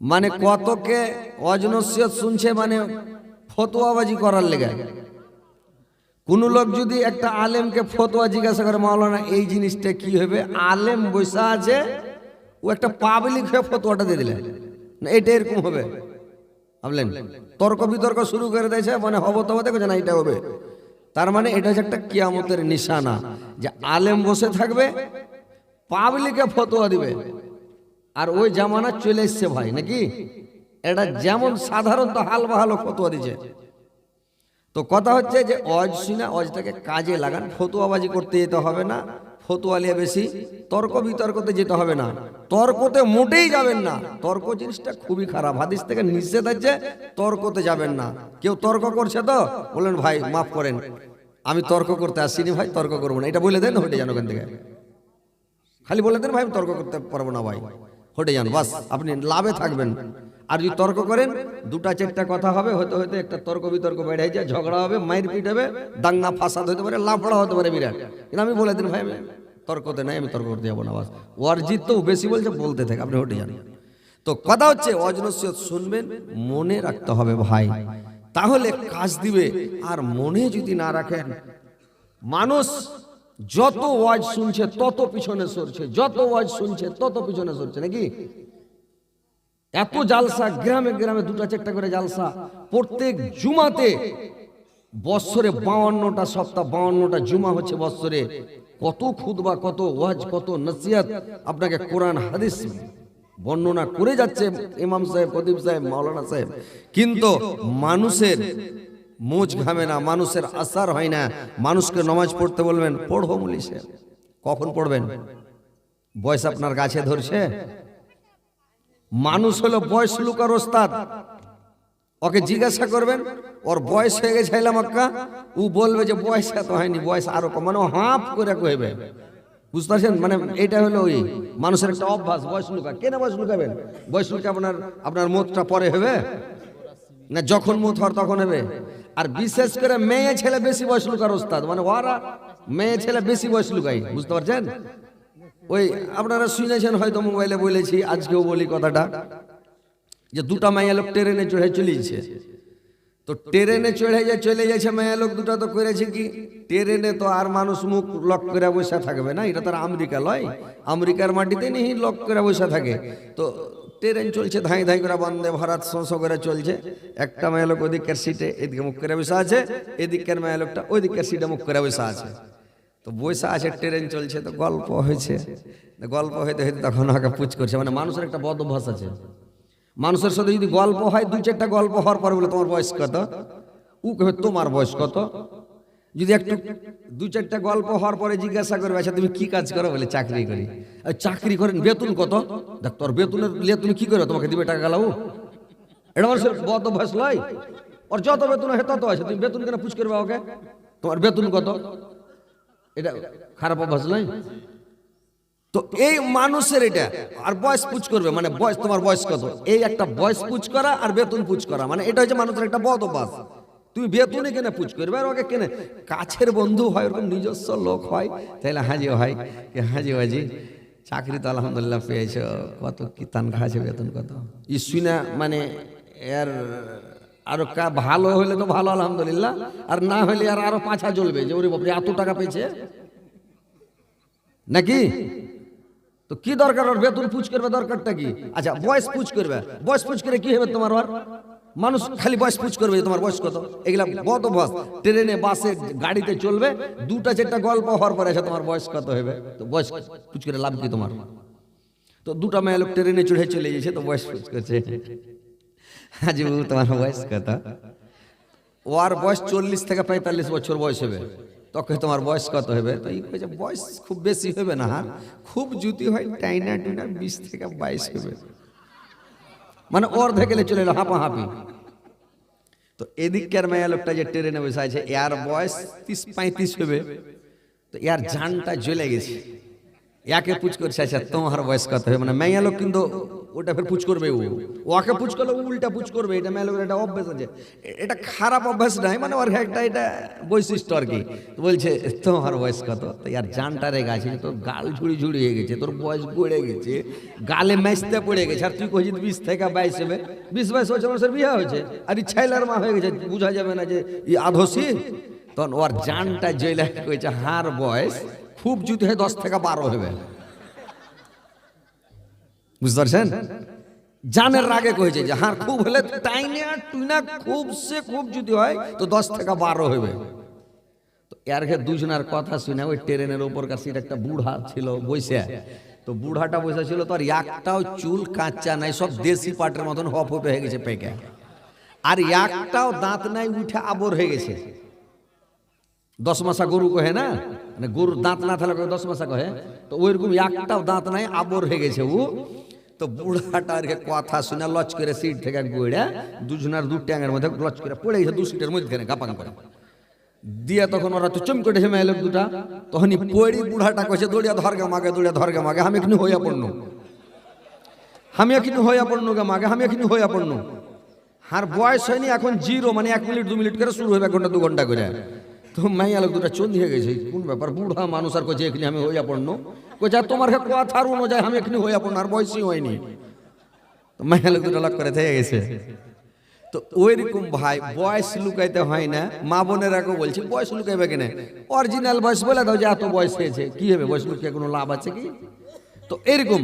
মানে কতকে অজনসিয়ত শুনছে, মানে ফতোয়াবাজি করার লেগে। কোন লোক যদি একটা আলেমকে ফতোয়া জিজ্ঞাসা করে, মাওলানা এই জিনিসটা কি হবে, আলেম বৈশা আছে, ও একটা পাবলিক হয়ে ফতোয়াটা দিয়ে দিলেন না এটা এরকম হবে, ভাবলেন তর্ক বিতর্ক শুরু করে দিয়েছে, মানে হবো তবে দেখো না এটা হবে। তার মানে এটা হচ্ছে একটা কিয়ামতের নিশানা, যে আলেম বসে থাকবে, পাবলিকে ফতোয়া দিবে। আর ওই জামানা চলে এসছে ভাই, নাকি? এটা যেমন সাধারণত হাল বাহালো ফতোয়া দিচ্ছে। তো কথা হচ্ছে যে অজ শুনে অজটাকে কাজে লাগান, ফতোয়াবাজি করতে যেতে হবে না, ফতোয়া নিয়ে বেশি তর্ক বিতর্কতে যেতে হবে না, তর্কতে মোটেই যাবেন না। তর্ক জিনিসটা খুবই খারাপ, হাদিস থেকে নিষেধ আছে, তর্কতে যাবেন না। কেউ তর্ক করছে তো বলেন ভাই মাফ করেন, আমি তর্ক করতে আসিনি ভাই, তর্ক করবো না, এটা বলে দেন, হটে যান ওখান থেকে। খালি বলে দেন ভাই আমি তর্ক করতে পারবো না ভাই, হটে যান, বাস আপনি লাভে থাকবেন। আর যদি তর্ক করেন, দুটা চারটা কথা হবে, হতে হতে একটা তর্ক বিতর্ক বেড়ে যায়, ঝগড়া হবে, মাইর পিট হবে, দাঙ্গা ফাসাদ হতে পারে, লাফড়া হতে পারে বিরাট। কিন্তু আমি বলে দিন ভাই আমি তর্কতে নাই, আমি তর্ক করতে যাবো না, বাস। ওর জিত তো বেশি বলছে, বলতে থাকে, আপনি হটে যান। তো কথা হচ্ছে অজনসিয়ত শুনবেন, মনে রাখতে হবে ভাই, তাহলে কাজ দিবে। আর মনে যদি না রাখেন, মানুষ যত ওয়াজ শুনছে তত পিছনে সরছে, যত ওয়াজ শুনছে তত পিছনে সরছে, নাকি? এত জালসা, গ্রামে গ্রামে দুটা চারটা করে জালসা, প্রত্যেক জুমাতে, বৎসরে 52টা সপ্তাহ, 52টা জুমা হচ্ছে বৎসরে, কত খুতবা, কত ওয়াজ, কত নসিহত, আপনাকে কোরআন হাদিস বর্ণনা করে যাচ্ছে ইমাম সাহেব, খতিব সাহেব, মাওলানা সাহেব। কিন্তু মানুষের মোজ ঘামে না, মানুষের আসার হয় না। মানুষকে নামাজ পড়তে বলবেন, পড়ো মুলি সাহেব, কখন পড়বেন? বয়স আপনার গাছে ধরছে? মানুষ হলো বয়স লুকার ওস্তাদ। ওকে জিজ্ঞাসা করবেন ওর বয়স হয়ে গেছে মক্কা, ও বলবে যে বয়স এত হয়নি, বয়স আরো কম, মানে হাফ করে কইবে, বুঝতে পারছেন? মানে এটা হলো ওই মানুষের একটা অভ্যাস, বয়স লুকা। কেন বয়স লুকাবেন? বয়স লুকা আপনার মতটা পরে হবে না, যখন মত হওয়ার তখন হবে। আর বিশেষ করে মেয়ে ছেলে বেশি বয়স লুকার ওস্তাদ, মানে ওরা মেয়ে ছেলে বেশি বয়স লুকাই, বুঝতে পারছেন? ওই আপনারা শুনেছেন হয়তো, মোবাইলে বলেছি, আজকেও বলি কথাটা, যে দুটা মাইয়া লোক ট্রেনে চড়ে চলেছে। তো ট্রেনে চলে যাচ্ছে মাইয়া লোক দুটা, তো করেছে কি, ট্রেনে তো আর মানুষ মুখ লক করে বসে থাকবে না, এটা তো আর আমেরিকা লয়, আমেরিকার মাটিতে নেই লক করে বসে থাকে। তো ট্রেন চলছে ধাই ধাই করে, বন্দে ভারত শো করে চলছে। একটা মাইয়া লোক ওদিকের সিটে এদিকে মুখ করে বসে আছে, এদিকের মাইয়া লোকটা ওইদিকের সিটে মুখ করে বসে আছে। তো বৈশা আছে, ট্রেন চলছে, তো গল্প হয়েছে, গল্প হইতে হইতে তখন ওকে পুচ করছে। মানে মানুষের একটা বদ অভ্যাস আছে, মানুষের সাথে যদি গল্প হয়, দু চারটা গল্প হওয়ার পরে বলে তোমার বয়স কত, ও কবে তোমার বয়স কত। যদি একটু দু চারটা গল্প হওয়ার পরে জিজ্ঞাসা করবে, আচ্ছা তুমি কি কাজ করো, বলে চাকরি করি। চাকরি করেন, বেতন কত? দেখ তোর বেতনের লিয়ে তুমি কি করো, তোমাকে দিবে টাকা লাও। এটা মানুষের বদ অভ্যাস লয়। ওর যত বেতন হয় তত আছে, তুমি বেতন কেন পুচ করবে ওকে, তোমার বেতন কত? এটা খারাপ অভ্যাস নয় তো এই মানুষের এটা। আর বয়স পুচ করবে, মানে বয়স, তোমার বয়স কত, এই একটা বয়স পুচ করা আর বেতন পুচ করা, মানে এটা হচ্ছে মানুষের একটা বদ অভ্যাস। তুমি বেতনে কেনে পুচ করবে, আর ওকে কেনে কাছের বন্ধু হয়, ওরকম নিজস্ব লোক হয়, তাইলে হাজি হয়, হাজি হাজি চাকরি তো আলহামদুলিল্লাহ পেয়েছ, কত কি তানখা আছে, বেতন কত, ইসুনা, মানে এর আরো ভালো হইলে তো ভালো আলহামদুলিল্লাহ, আর না হইলে আর আরো পাছা জ্বলবে, যে ওরে বাপরে এত টাকা পেয়েছে নাকি। তো কি দরকার ওর বেতন পুচ করবে, দরকারটা কি? আচ্ছা বয়স পুচ করবে, বয়স পুচ করে কি হবে তোমার? আর মানুষ খালি বয়স পুচ করবে, তোমার বয়স কত, এগুলা বদ অভ্যাস। ট্রেনে, বাসে, গাড়িতে চলবে, দুটা চারটা গল্প হওয়ার পরে আছে তোমার বয়স কত হবে, তো বয়স পুচ করে লাভ কি তোমার? তো দুটা মেয়ে লোক ট্রেনে চড়ে চলে গেছে, তো বয়স পুচ করছে, হাজি বাবু তোমার বয়স কত? ওর বয়স 40 থেকে 45 বছর বয়স হবে, তখন তোমার বয়স কত হবে? তো এই কইছে বয়স খুব বেশি হবে না, খুব জুতি হয় টাইনা টুনা 20 থেকে 22 হবে, মানে অর্ধেক গেলে চলে এলো হাঁপাহাঁপি। তো এদিককার মেয়ে লোকটা যে ট্রেনে বসে আছে, এর বয়স 30-35 হবে, তো এর জানটা জ্বলে গেছে, ইয়াকে পুছ করছে, আচ্ছা তোমার বয়স কত হবে? মানে মেয়ে লোক কিন্তু ওটা ফের পুচ করবে, ওকে পুচ করলে উল্টা পুচ করবে। এটা মেয়েলোকের একটা অভ্যাস আছে, এটা খারাপ অভ্যাস নাই, মানে ওর একটা এটা বৈশিষ্ট্য আর কি। বলছে তোমার বয়স কত? তো ইয়ার জানটা রেগে আছে, তোর গাল ঝুড়ি ঝুড়ি হয়ে গেছে, তোর বয়স গড়ে গেছে, গালে ম্যাচতে পড়ে গেছে, আর তুই কইছিস 20 থেকে 22 হবে, 20-22 বছর বিয়ে হয়েছে, আর এই ছেলের মা হয়ে গেছে, বোঝা যাবে না যে ই আধসি? তখন ওর জানটা জেলা কইছে হার বয়স খুব যদি হয় 10 থেকে 12 হবে। বুঝতে পারছেন? জানের রাগে কইছে যে হার খুব হলে তাই না, তুই না খুব সে খুব যদি হয় তো 10 থেকে 12 হবে। তো এর ঘে দুজনের কথা শুনে ওই ট্রেনের উপর কাছে একটা বুড়া ছিল বসে, তো বুড়াটা বসে ছিল, তো আর একটাও চুল কাঁচা নাই, সব দেশি পাটের মতন হপ হপে হয়ে গেছে পেকে, আর একটাও দাঁত নাই, উঠে আবর হয়ে গেছে। 10 মাসা গরু কহে না, মানে গরুর দাঁত না থাকলে 10 মাসা কহে, তো ওইরকম একটাও দাঁত নাই, আবর হয়ে গেছে ও। তো বুড়াটা আর কথা শুনে লচ করে সিট থেকে গড়ে দুজনের দু ট্যাঙের মধ্যে লচ করে পড়ে গেছে, 2 সিটের মধ্যে গাপান করে দিয়ে। তখন ওরা তো চমকে উঠেছে মেয়ে লোক দুটা, তখনই পড়ি বুড়াটা কইছে দৌড়িয়া ধরগে মাগে, দৌড়িয়া ধরগে মাগে, আমি এখানে হইয়া পড়নু, আমি এখানে হইয়া পড়নু গে মাগে, আমি এখানে হইয়া পড়নু। আর বয়স হয়নি এখন 0, মানে 1 মিনিট 2 মিনিট করে শুরু হবে, 1 ঘন্টা 2 ঘন্টা করে। তো মাইয়া লোক দুটা চন্দি হয়ে গেছে, কোন ব্যাপার? বুড়া মানুষ আর কইছে এখানে আমি হইয়া পড়নু, কইছে তোমার কথার অনুযায়ী আমি এখানে হইয়া পড়নু, আর বয়সই হয়নি। তো মাইয়া লোক দুটা লক করে থেকে গেছে। তো ওইরকম ভাই বয়স লুকাইতে হয় না, মা বোনেরাকে বলছি বয়স লুকাইবে কেন? অরিজিনাল বয়স বলে দাও যে এত বয়স হয়েছে, কি হবে? বয়স লুকিয়ে কোনো লাভ আছে কি? তো এরকম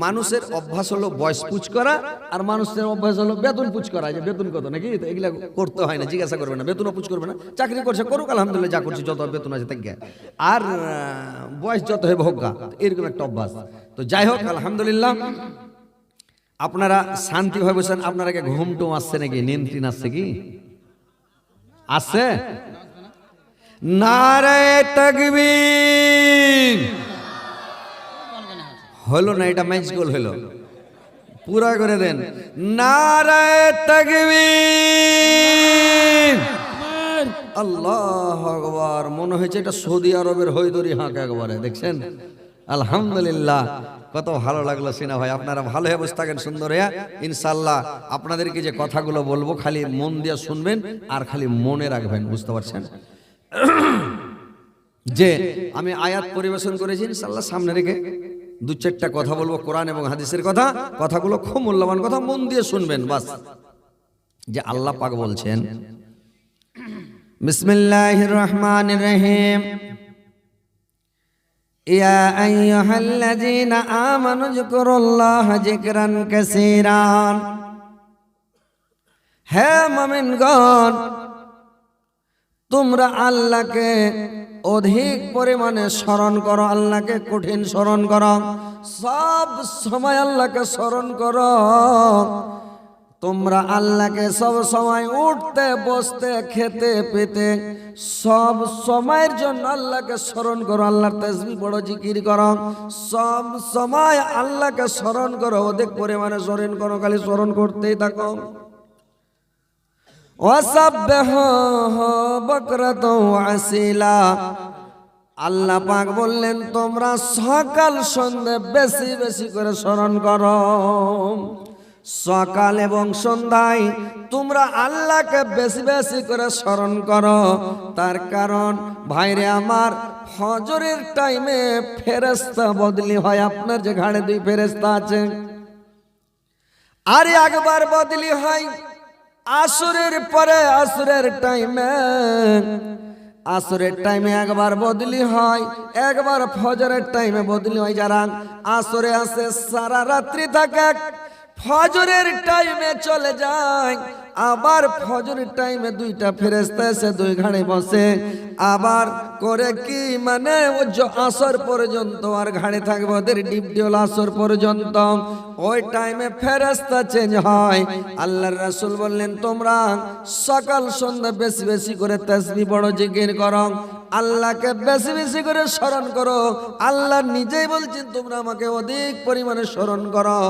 মানুষের অভ্যাস হলো বয়স পুচ করা, আর মানুষের অভ্যাস হলো বেতন পুচ করা, যে বেতন কত নাকি, তো এগুলা করতে হয় না, জিজ্ঞাসা করবে না, বেতনও পুচ করবে না, চাকরি করছে করুক আলহামদুলিল্লাহ, যা করছে যত বেতন আছে তাই, আর বয়স যত হবে হোক, এরকম একটা অভ্যাস। তো যাই হোক আলহামদুলিল্লাহ, আপনারা শান্তি ভাবে বসেন। আপনারা কি ঘুম টুম আসছে নাকি? নিয়ন্ত্রণ আসছে কি? আসছে? নারে তাকবীর! হলো না, এটা ম্যাজিক্যাল হলো, পুরা করে দেন। নারে তাকবীর! আল্লাহু আকবার! মনে হয়েছে এটা সৌদি আরবের হৈদরি হাঁক একবারে, দেখছেন? আলহামদুলিল্লাহ, কত ভালো লাগলো সিনা ভাই। আপনারা ভালো হয়ে বসে থাকেন, সুন্দর হয়ে। ইনশাআল্লাহ আপনাদেরকে যে কথাগুলো বলবো খালি মন দিয়ে শুনবেন আর খালি মনে রাখবেন, বুঝতে পারছেন? যে আমি আয়াত পরিবেশন করেছি, ইনশাআল্লাহ সামনে রেখে 2-4টা কথা বলবো কোরআন এবং হাদিসের কথা। কথাগুলো খুব মূল্যবান কথা, মন দিয়ে শুনবেন বাস। যে আল্লাহ পাক বলছেন, বিসমিল্লাহির রহমানির রহিম, ইয়া আইয়ুহাল্লাযীনা আমানু যিকুরুল্লাহা যিকরান কাসীরান। হে মুমিনগণ, তোমরা আল্লাহকে অধিক পরিমাণে স্মরণ করো, আল্লাহকে কঠিন স্মরণ করো, সব সময় আল্লাহকে স্মরণ করো। তোমরা আল্লাহকে সব সময় উঠতে বসতে খেতে পেতে সব সময়ের জন্য আল্লাহকে স্মরণ করো, আল্লাহর তাসবিহ পড়ো, জিকির করো, সব সময় আল্লাহকে স্মরণ করো, অধিক পরিমাণে স্মরণ করো, খালি স্মরণ করতেই থাকো। ওয়াসাব্বিহুহু বুকরাতাও ওয়া আসীলা। আল্লাহ পাক বললেন তোমরা সকাল সন্ধ্যা বেশি বেশি করে স্মরণ করো। সকাল এবং সন্ধ্যায় তোমরা আল্লাহকে বেশি বেশি করে স্মরণ করো। তার কারণ ভাইরে আমার, ফজরের টাইমে ফেরেশতা বদলি হয়। আপনার যে ঘাড়ে 2 ফেরেশতা আছে, আর একবার বদলি হয় আসরের পরে, আসরের টাইমে একবার বদলি হয়, একবার ফজরের টাইমে বদলি হয়। যারা আসরে আসে সারা রাত্রি থাকে, ফজরের টাইমে চলে যায়, আবার ফজরের টাইমে 2টা ফেরেশতা এসে 2 ঘাড়ে বসে, আবার করে কি মানে আসর পর্যন্ত আর ঘাড়ে থাকবে, ওদের ডিউটি হলো আসর পর্যন্ত। ওই টাইমে ফেরেশতা চেঞ্জ হয়। আল্লাহর রাসূল বললেন তোমরা সকাল সন্ধ্যা বেশি বেশি করে তাসবিহ পড়ো, জিকির করো, আল্লাহকে বেশি বেশি করে স্মরণ করো। আল্লাহ নিজেই বলছেন তোমরা আমাকে অধিক পরিমাণে স্মরণ করো,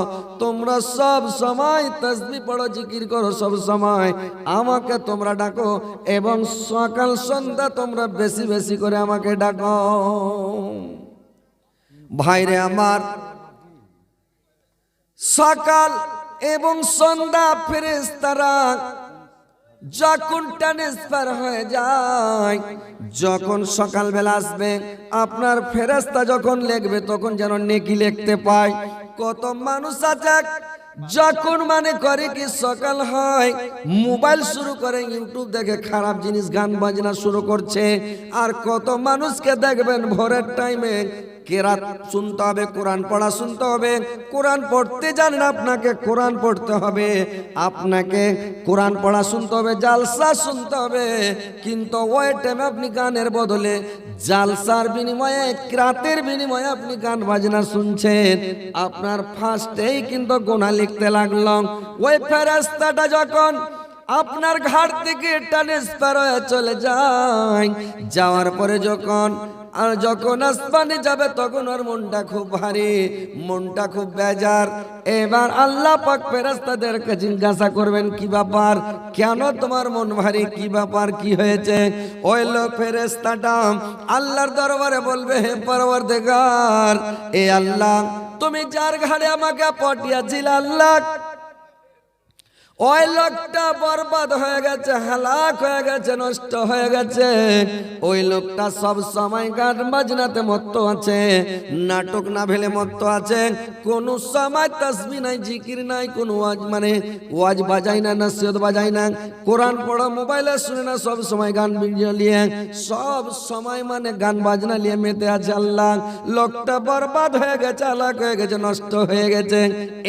তোমরা সব সময় তাসবিহ পড়ো, জিকির করো, সব সময় আমাকে তোমরা ডাকো, এবং সকাল সন্ধ্যা তোমরা বেশি বেশি করে আমাকে ডাকো। ভাইরে আমার, সকাল এবং সন্ধ্যা ফেরেশতারা যখন ট্রান্সফার হয়ে যায়, যখন সকালবেলা আসবে আপনার ফেরেশতা যখন লিখবে তখন যেন নেকি লিখতে পায়। কত মানুষ আছে যখন মানে করে কি সকাল হয় মোবাইল শুরু করে, ইউটিউব দেখে খারাপ জিনিস গান বাজনা শুরু করছে। আর কত মানুষকে দেখবেন ভোরের টাইমে কেরাত শুনতে হবে, কোরআন পড়া শুনতে হবে। কোরআন পড়তে জানেন আপনাকে কোরআন পড়তে হবে, আপনাকে কোরআন পড়া শুনতে হবে, জালসা শুনতে হবে। কিন্তু ওই টাইমে আপনি গানের বদলে জালসার বিনিময়ে কেরাতের বিনিময়ে আপনি গান বাজনা শুনছেন, আপনার ফার্স্টেই কিন্তু গুনাহ লিখতে লাগলাম। ওই ফেরেশতাটা যখন আপনার ঘাট থেকে ট্রান্সফার হয়ে চলে যায়, যাওয়ার পরে যখন আসমানে যাবে তখন ওর মনটা খুব ভারী, মনটা খুব বেজার। এবার আল্লাহ পাক ফেরেশতাদেরকে জিজ্ঞাসা করবেন কি ব্যাপার, কেন তোমার মন ভারী, কি ব্যাপার, কি হয়েছে? ওই লোক ফেরেশতাটা আল্লাহর দরবারে বলবে, হে পরওয়ারদিগার, এ আল্লাহ তুমি যার ঘাড়ে আমাকে পাঠিয়েছিলে আল্লাহ, ওই লোকটা বরবাদ হয়ে গেছে, হালাক হয়ে গেছে, নষ্ট হয়ে গেছে। ওই লোকটা সব সময় গান বাজনাতে মত্ত আছে, নাটক না ভেলে মত্ত আছে, কোন সময় তাসবিহ নাই, জিকির নাই, কোন ওয়াজ বাজাই না, নসিহত বাজাই না, কোরআন পড়া মোবাইলে শুনে না, সব সময় গান ভিডিও নিয়ে, সব সময় মানে গান বাজনা নিয়ে মেতে আছে। আল্লাহ লোকটা বরবাদ হয়ে গেছে, হালাক হয়ে গেছে, নষ্ট হয়ে গেছে।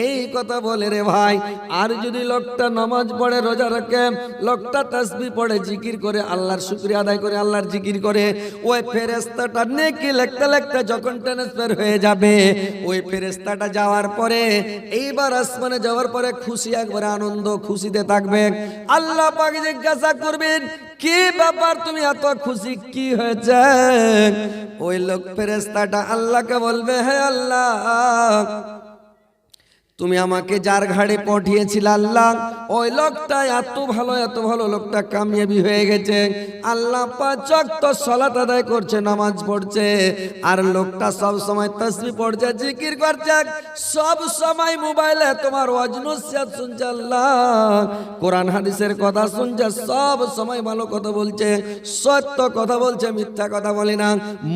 এই কথা বলে রে ভাই, আর যদি লোকটা নামাজ পড়ে, রোজা রাখে, লোকটা তাসবিহ পড়ে, জিকির করে, আল্লাহর শুকরিয়া আদায় করে, আল্লাহর জিকির করে, ওই ফেরেশতাটা নেকি লিখতে লিখতে যখন ট্রান্সফার হয়ে যাবে, ওই ফেরেশতাটা যাওয়ার পরে এইবার আসমানে যাওয়ার পরে খুশি, একবারে আনন্দ খুশিতে থাকবে। আল্লাহ পাক জিজ্ঞাসা করবেন, কি ব্যাপার, তুমি এত খুশি, কি হয়েছে? ওই লোক ফেরেশতাটা আল্লাহকে বলবে, হে আল্লাহ, তুমি আমাকে যার ঘাড়ে পাঠিয়েছিলে আল্লাহ, ওই লোকটা এত ভালো লোকটা কামিয়াবি হয়ে গেছে, আল্লাহ পাঁচ ওয়াক্ত সালাত আদায় করছে, নামাজ পড়ছে, আর লোকটা সব সময় তাসবিহ পড়ছে, জিকির করছে, সব সময় মোবাইলে তোমার ওয়াজ নসিহত শুনছে, আল্লাহ কোরআন হাদিসের কথা শুনছে, সব সময় ভালো কথা বলছে, সত্য কথা বলছে, মিথ্যা কথা বলে না।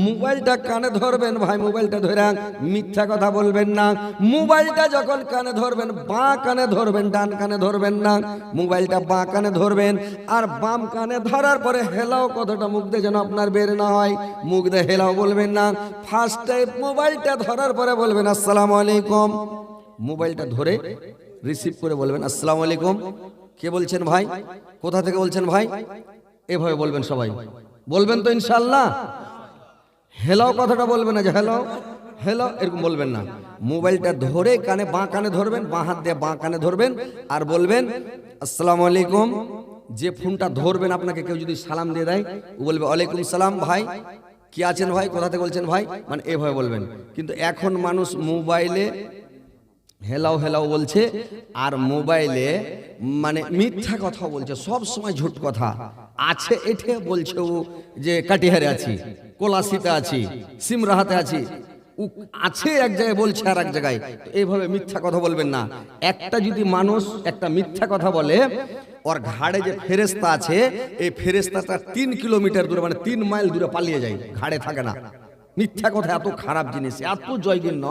মোবাইলটা কানে ধরবেন ভাই, মোবাইলটা ধরে মিথ্যা কথা বলবেন না। মোবাইলটা যখন কানে ধরবেন, বাঁ কানে ধরবেন, ডান কানে ধরবেন না, মোবাইলটা বাঁ কানে ধরবেন। আর বাম কানে ধরার পরে হেলাও কথাটা মুখ দিয়ে যেন আপনার বের না হয়, মুখ দিয়ে হেলাও বলবেন না। ফার্স্ট টাইম মোবাইলটা ধরার পরে বলবেন আসসালামু আলাইকুম, মোবাইলটা ধরে রিসিভ করে বলবেন আসসালামু আলাইকুম। কে বলছেন ভাই, কোথা থেকে বলছেন ভাই, এভাবে বলবেন, সবাই বলবেন তো ইনশাআল্লাহ। হেলাও কথাটা বলবেন না, যে হ্যালো হ্যালো এরকম বলবেন না। মোবাইলটা ধরে কানে, বাঁ কানে ধরবেন, বাঁ হাত দিয়ে বাঁ কানে ধরবেন, আর বলবেন আসসালামু আলাইকুম। যে ফোনটা ধরবেন আপনাকে কেউ যদি সালাম দিয়ে দেয়, ও বলবে ওয়ালাইকুম সালাম, ভাই কি আছেন ভাই, কোথা থেকে বলছেন ভাই, মানে এভাবে বলবেন। কিন্তু এখন মানুষ মোবাইলে হেলাও হেলাও বলছে, আর মোবাইলে মানে মিথ্যা কথা বলছে, সব সময় ঝুট কথা আছে। এঠে বলছে ও যে কাটিহারে আছি, কোলাসিতে আছি, সিমরাহাতে আছি, আছে এক জায়গায় বলছে আর এক জায়গায়। এইভাবে মিথ্যা কথা বলবেন না। একটা যদি মানুষ একটা মিথ্যা কথা বলে, ওর ঘাড়ে যে ফেরেশতা আছে, এই ফেরেশতাটা 3 কিলোমিটার দূরে, মানে 3 মাইল দূরে পালিয়ে যায়, ঘাড়ে থাকে না। মিথ্যা কথা এত খারাপ জিনিস, এত জয়গিন্ন।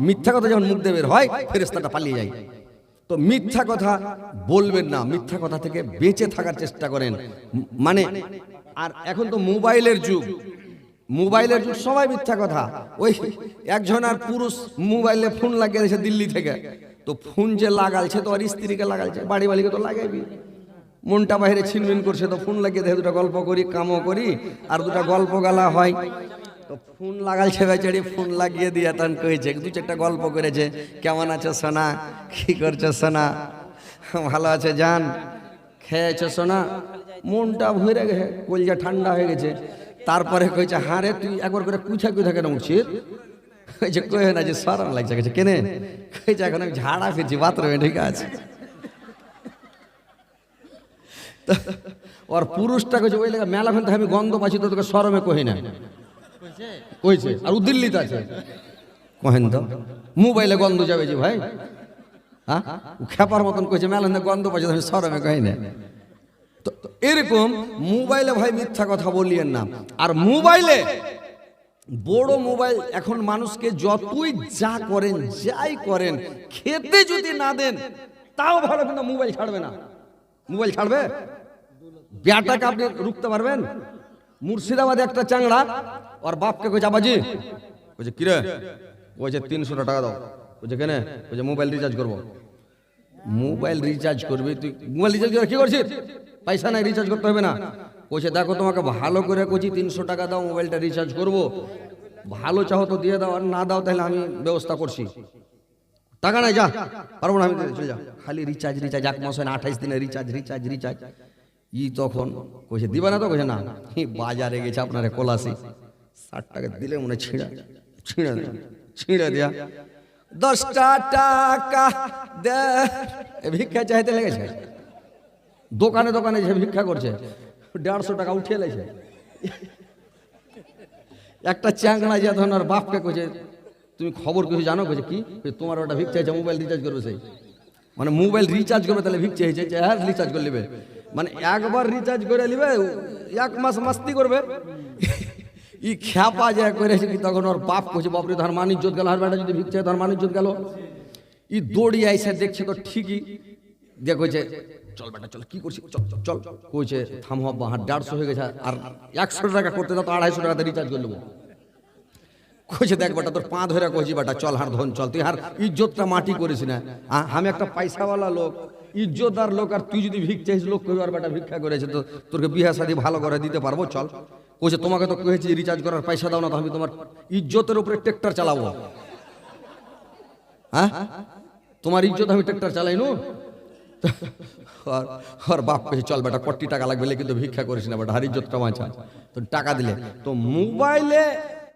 মিথ্যা কথা যখন মুখ দিয়ে বের হয়, ফেরেশতাটা পালিয়ে যায়। তো মিথ্যা কথা বলবেন না, মিথ্যা কথা থেকে বেঁচে থাকার চেষ্টা করেন। মানে আর এখন তো মোবাইলের যুগ, মোবাইলের যুগ, সবাই মিথ্যা কথা। ওই একজন আর পুরুষ মোবাইলে ফোন লাগিয়ে দিয়েছে দিল্লি থেকে, তো ফোন যে লাগালছে তো আর স্ত্রীকে লাগালছে, বাড়ি বাড়িকে তো লাগাইবি, মনটা বাইরে ছিনমিন করছে, তো ফোন লাগিয়ে দেখে দুটা গল্প করি, কামও করি, আর দুটা গল্প গালা হয়। তো ফোন লাগালছে বেচারি, ফোন লাগিয়ে দিয়ে তান কয়েছে, 2-4টা গল্প করেছে, কেমন আছো সোনা, কি করছো সোনা, ভালো আছে জান, খেয়েছো সোনা, মনটা ভরে গেছে, কলজা ঠান্ডা হয়ে গেছে। তারপরে কইছে, হ্যাঁ রে তুই একবার করে কুছা কেন উচিত, কইছে কয়ে না যে সরম লাগছে, কইছে কেনে, কইছে এখন আমি ঝাড়া ফিরছি বাথরুমে, ঠিক আছে। ওর পুরুষটা কইছে ওই লাগা মেলা খান আমি গন্ধ পাচ্ছি, তো তোকে সরমে কহি না, কইছে। আর ও দিল্লিতে আছে, কহেন তো মোবাইলে গন্ধ যাবে যে ভাই, হ্যাঁ খেপার মতন কইছে মেলেন গন্ধ পাচ্ছে আমি সরমে কই না। তো এরকম মোবাইলে ভাই মিথ্যা কথা বলিয়েন না। আর মোবাইলে বড় মোবাইল এখন মানুষকে যতই যা করেন যাই করেন, খেতে যদি না দেন তাও ভালো, কিন্তু মোবাইল ছাড়বে না। মোবাইল ছাড়বে? ব্যাটাকে আপনি রুখতে পারবেন? মুর্শিদাবাদে একটা চাংড়া ওর বাপকে কইছে আবাজি, কইছে কিরে, কইছে 300 টাকা দাও। কইছে কেন? কইছে মোবাইল রিচার্জ করবো। মোবাইল রিচার্জ করবি? তুই মোবাইল রিচার্জ করে কি করছিস? পয়সা নাই, রিচার্জ করতে হবে না। কইছে দেখো তোমাকে ভালো করে কইছি 300 টাকা দাও, মোবাইলটা রিচার্জ করবো। ভালো চাও তো দিয়ে দাও, আর না দাও তাহলে আমি ব্যবস্থা করছি। টাকা নাই, যা পারবো না আমি, চলে যা। খালি রিচার্জ রিচার্জ, 1 মাস হয় না 28 দিনে রিচার্জ রিচার্জ রিচার্জ। ই তখন কইছে দিবা না তো? কইছে না। বাজারে গেছে আপনার কলাসি, 60 টাকা দিলে মনে ছিঁড়া ছিঁড়া ছিঁড়া দিয়া 10 টাকা দে, ভিক্ষা চাইতে লেগেছে। দোকানে দোকানে যে ভিক্ষা করছে, 150 টাকা উঠিয়ে লেছে। একটা চ্যাংড়া যে ধরুন আর বাপকে কইছে তুমি খবর কিছু জানো? কইছে কি? তোমার ওটা ভিক্ষা চাইছে, মোবাইল রিচার্জ করবে। সেই মানে মোবাইল রিচার্জ করবে, তাহলে ভিক্ষা চাইছে। হ্যাঁ রিচার্জ করে নেবে, মানে একবার রিচার্জ করে নিবে, 1 মাস মাস্তি করবে। ই খ্যাপা যায় করেছে কি, তখন ওর বাপ কইছে বাপরে ধর মান ইজ্জত গেল, আর বেটা যদি ভিক্ষা ধর মান ইজ্জত গেল। ই দৌড়ি আইসা দেখছে তো ঠিকই, দিয়ে কইছে চল বেটা চল, কি করছিস, চল চল চল। কইছে থাম হব্বা, 150 হয়ে গেছে, আর 100 টাকা করতে দাও তো 250 টাকাতে রিচার্জ করে নেবো। কইছে দেখ বেটা তোর পা ধরে কইছি বেটা চল, হার ধন চল, তুই হার ইজ্জতটা মাটি করিস না। আমি একটা পয়সাওয়ালা লোক, ইজ্জতদার লোক, আর তুই যদি ভিক্ষা চাইছিস, লোক কইবার বেটা ভিক্ষা করেছে তো তোকে বিয়ে শাদী ভালো করে দিতে পারবো, চল। কইছে তোমাকে তো কইছি রিচার্জ করার পয়সা দাও না, তো আমি তোমার ইজ্জতের উপরে ট্রেক্টর চালাবো। হ্যাঁ তোমার ইজ্জত আমি ট্রেক্টর চালাই নু। আর বাপ কইছে চল বেটা 40 টাকা লাগবে, কিন্তু ভিক্ষা করিস না বেটা, হার ইজ্জতটা বাঁচা। তো টাকা দিলে তো মোবাইলে